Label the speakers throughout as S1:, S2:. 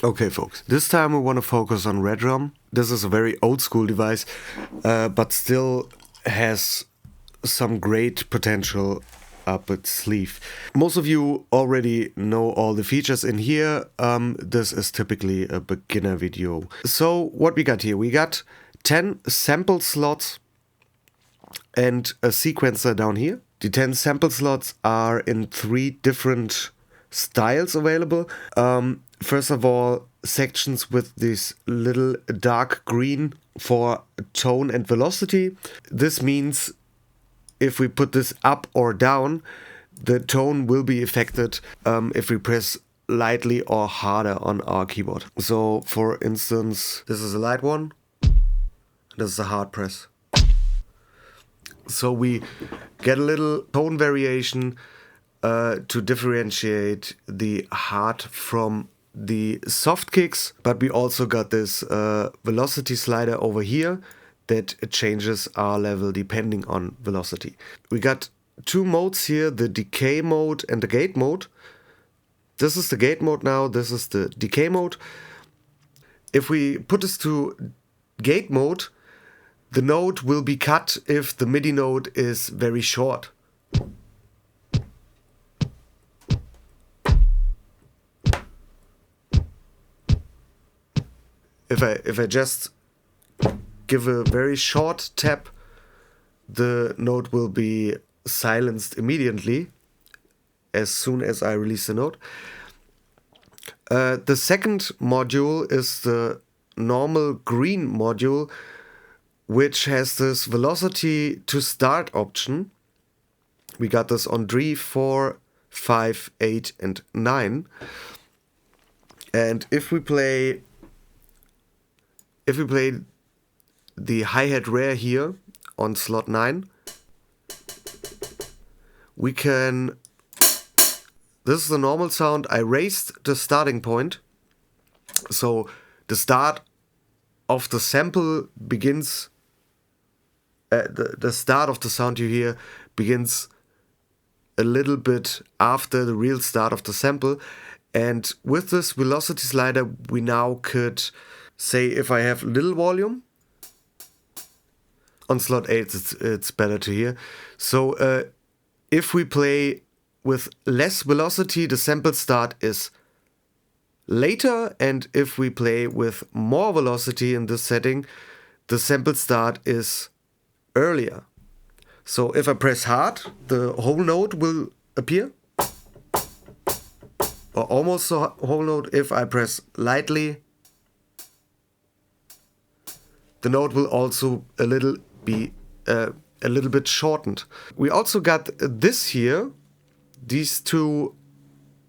S1: Okay, folks, this time we want to focus on Redrum. This is a very old school device, but still has some great potential up its sleeve. Most of you already know all the features in here. This is typically a beginner video. So what we got here? We got 10 sample slots and a sequencer down here. The 10 sample slots are in 3 different styles available. First of all, sections with this little dark green for tone and velocity. This means if we put this up or down, the tone will be affected if we press lightly or harder on our keyboard. So for instance, this is a light one, this is a hard press. So we get a little tone variation to differentiate the hard from the soft kicks, but we also got this velocity slider over here that changes our level depending on velocity. We got 2 modes here, the decay mode and the gate mode. This is the gate mode now, this is the decay mode. If we put this to gate mode, the note will be cut if the MIDI note is very short. If I just give a very short tap, the note will be silenced immediately as soon as I release the note. The second module is the normal green module, which has this velocity to start option. We got this on 3, 4, 5, 8 and 9. And if we play the hi-hat rare here on slot 9, we can, this is the normal sound. I raised the starting point, so the start of the sample begins, the start of the sound you hear begins a little bit after the real start of the sample. And with this velocity slider, we now could say if I have little volume, on slot 8 it's better to hear. So if we play with less velocity, the sample start is later, and if we play with more velocity in this setting, the sample start is earlier. So if I press hard, the whole note will appear, or almost the whole note. If I press lightly, the note will also a little bit shortened. We also got this here, these 2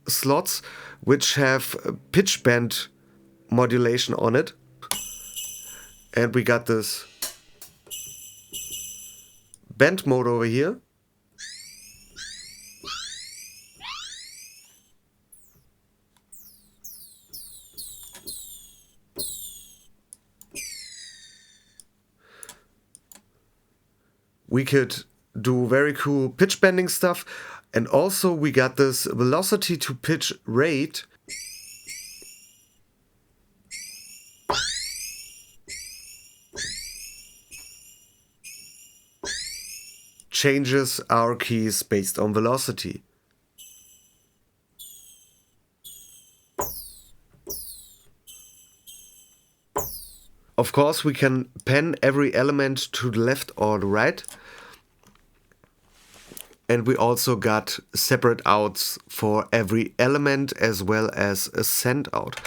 S1: slots, which have pitch bend modulation on it. And we got this bend mode over here. We could do very cool pitch bending stuff, and also we got this velocity to pitch rate. Changes our keys based on velocity. Of course, we can pan every element to the left or the right. And we also got separate outs for every element as well as a send out.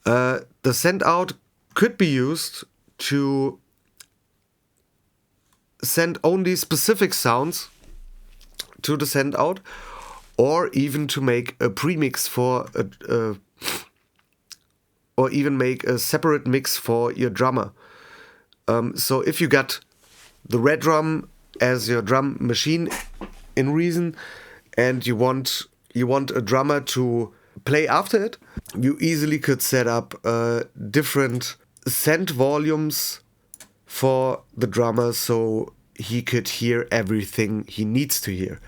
S1: The send out could be used to send only specific sounds to the send out, or even to make a premix for or even make a separate mix for your drummer. So if you got the Redrum as your drum machine in Reason, and you want a drummer to play after it, you easily could set up different send volumes for the drummer so he could hear everything he needs to hear,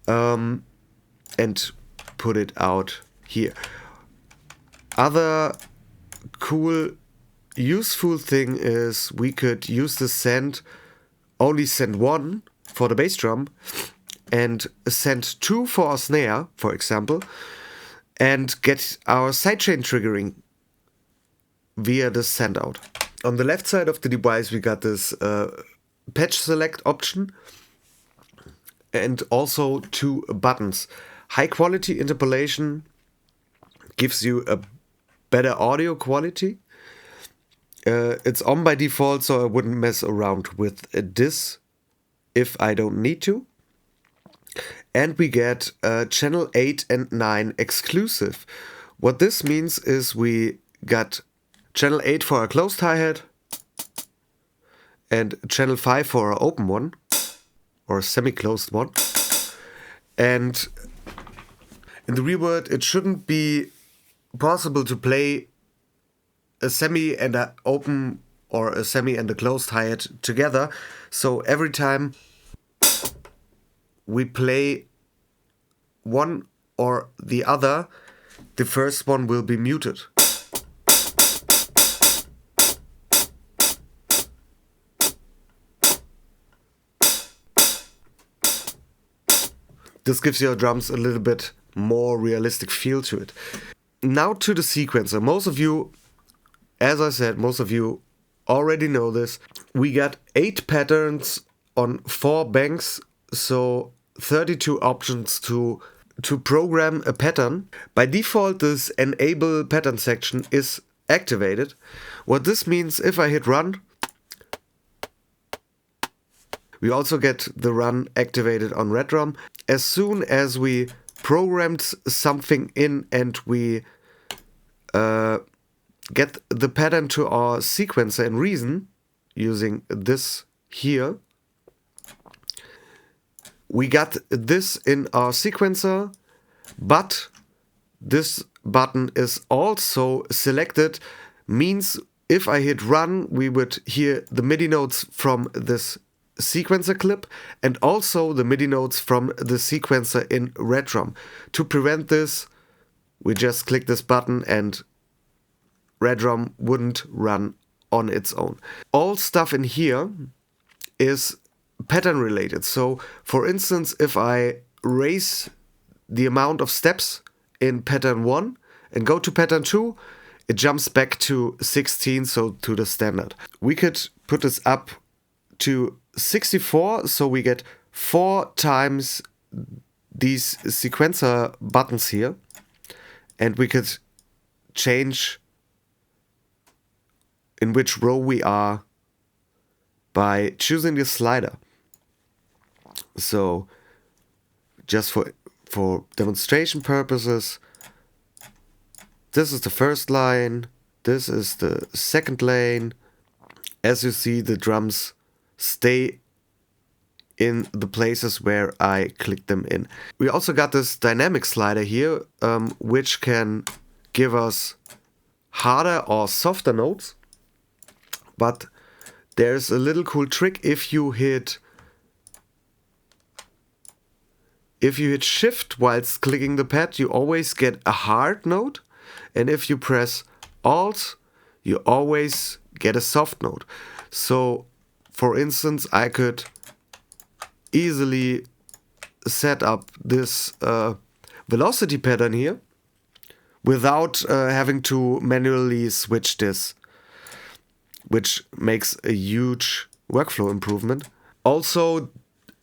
S1: and put it out here. Other cool, useful thing is we could use the send, only send 1 for the bass drum, and send 2 for our snare, for example, and get our sidechain triggering via the send out. On the left side of the device, we got this patch select option and also 2 buttons. High quality interpolation gives you a better audio quality. It's on by default, so I wouldn't mess around with this if I don't need to. And we get channel 8 and 9 exclusive. What this means is we got channel 8 for our closed hi-hat and channel 5 for our open one, or semi-closed one. And in the reverb, it shouldn't be possible to play a semi and an open or a semi and a closed hi-hat together. So every time we play one or the other, the first one will be muted. This gives your drums a little bit more realistic feel to it. Now to the sequencer. Most of you, as I said, most of you already know this. We got 8 patterns on 4 banks, so 32 options to program a pattern. By default, this enable pattern section is activated. What this means, if I hit run, we also get the run activated on Redrum. As soon as we programmed something in and we get the pattern to our sequencer in Reason, using this here, we got this in our sequencer, but this button is also selected, means if I hit run, we would hear the MIDI notes from this sequencer clip and also the MIDI notes from the sequencer in Redrum. To prevent this, we just click this button and Redrum wouldn't run on its own. All stuff in here is pattern related. So for instance, if I raise the amount of steps in pattern 1 and go to pattern 2, it jumps back to 16, so to the standard. We could put this up to 64, so we get 4 times these sequencer buttons here, and we could change in which row we are by choosing this slider. So just for demonstration purposes, this is the first line, this is the second lane. As you see, the drums stay in the places where I click them in. We also got this dynamic slider here, which can give us harder or softer notes. But there's a little cool trick. If you hit shift whilst clicking the pad, you always get a hard note. And if you press alt, you always get a soft note. So for instance, I could easily set up this velocity pattern here without having to manually switch this, which makes a huge workflow improvement. Also,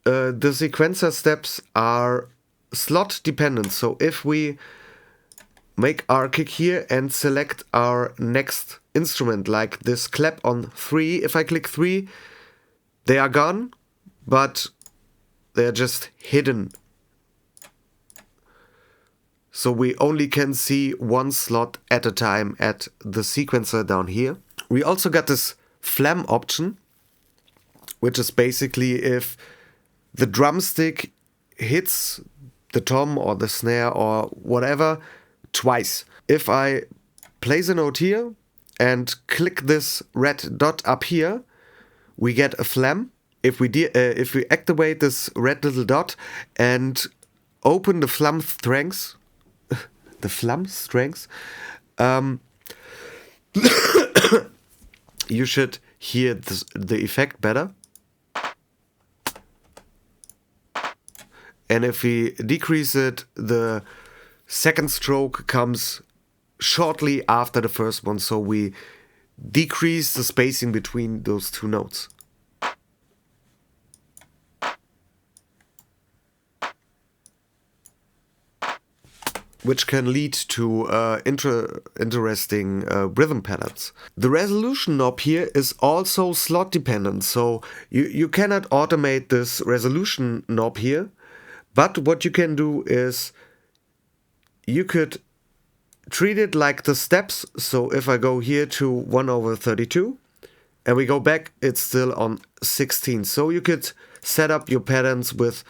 S1: the sequencer steps are slot dependent. So if we make our kick here and select our next instrument, like this clap on 3, if I click 3, they are gone, but they're just hidden. So we only can see one slot at a time at the sequencer down here. We also got this flam option, which is basically if the drumstick hits the tom or the snare or whatever twice. If I place a note here and click this red dot up here, we get a flam. If we activate this red little dot and open the flam strengths, You should hear the effect better. And if we decrease it, the second stroke comes shortly after the first one, so we decrease the spacing between those two notes. Which can lead to interesting rhythm patterns. The resolution knob here is also slot dependent, so you cannot automate this resolution knob here, but what you can do is you could treat it like the steps. So if I go here to 1/32 and we go back, it's still on 16. So you could set up your patterns with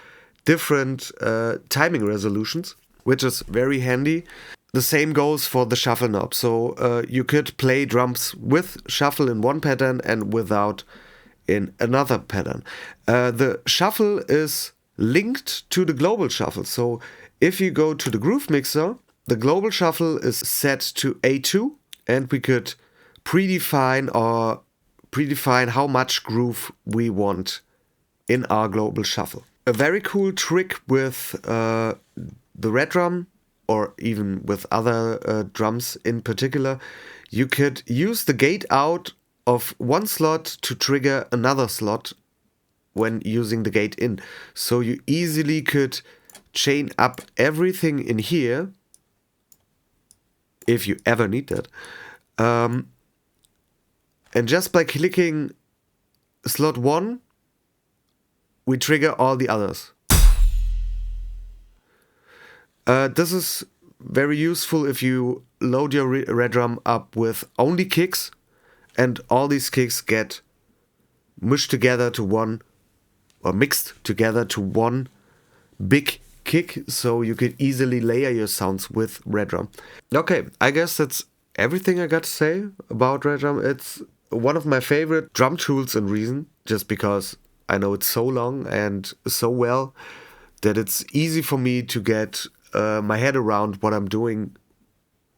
S1: different timing resolutions, which is very handy. The same goes for the shuffle knob. So you could play drums with shuffle in one pattern and without in another pattern. The shuffle is linked to the global shuffle. So if you go to the groove mixer, the global shuffle is set to A2, and we could predefine how much groove we want in our global shuffle. A very cool trick with the Redrum, or even with other drums in particular, you could use the gate out of one slot to trigger another slot when using the gate in. So you easily could chain up everything in here, if you ever need that. And just by clicking slot 1, we trigger all the others. This is very useful if you load your Redrum up with only kicks, and all these kicks get mushed together to one, or mixed together to one big kick, so you could easily layer your sounds with Redrum. Okay, I guess that's everything I got to say about Redrum. It's one of my favorite drum tools in Reason, just because I know it so long and so well that it's easy for me to get my head around what I'm doing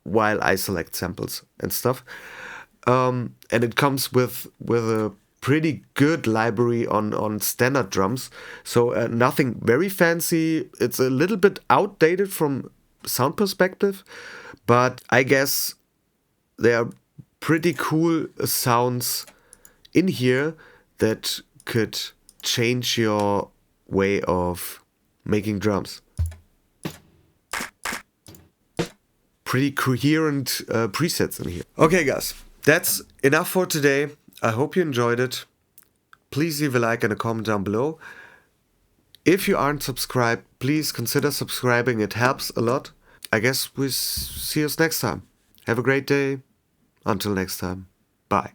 S1: while I select samples and stuff. And it comes with a pretty good library on standard drums, so nothing very fancy. It's a little bit outdated from sound perspective, but I guess there are pretty cool sounds in here that could change your way of making drums. Pretty coherent presets in here. Okay guys, that's enough for today. I hope you enjoyed it. Please leave a like and a comment down below. If you aren't subscribed, please consider subscribing. It helps a lot. I guess we'll see us next time. Have a great day. Until next time. Bye.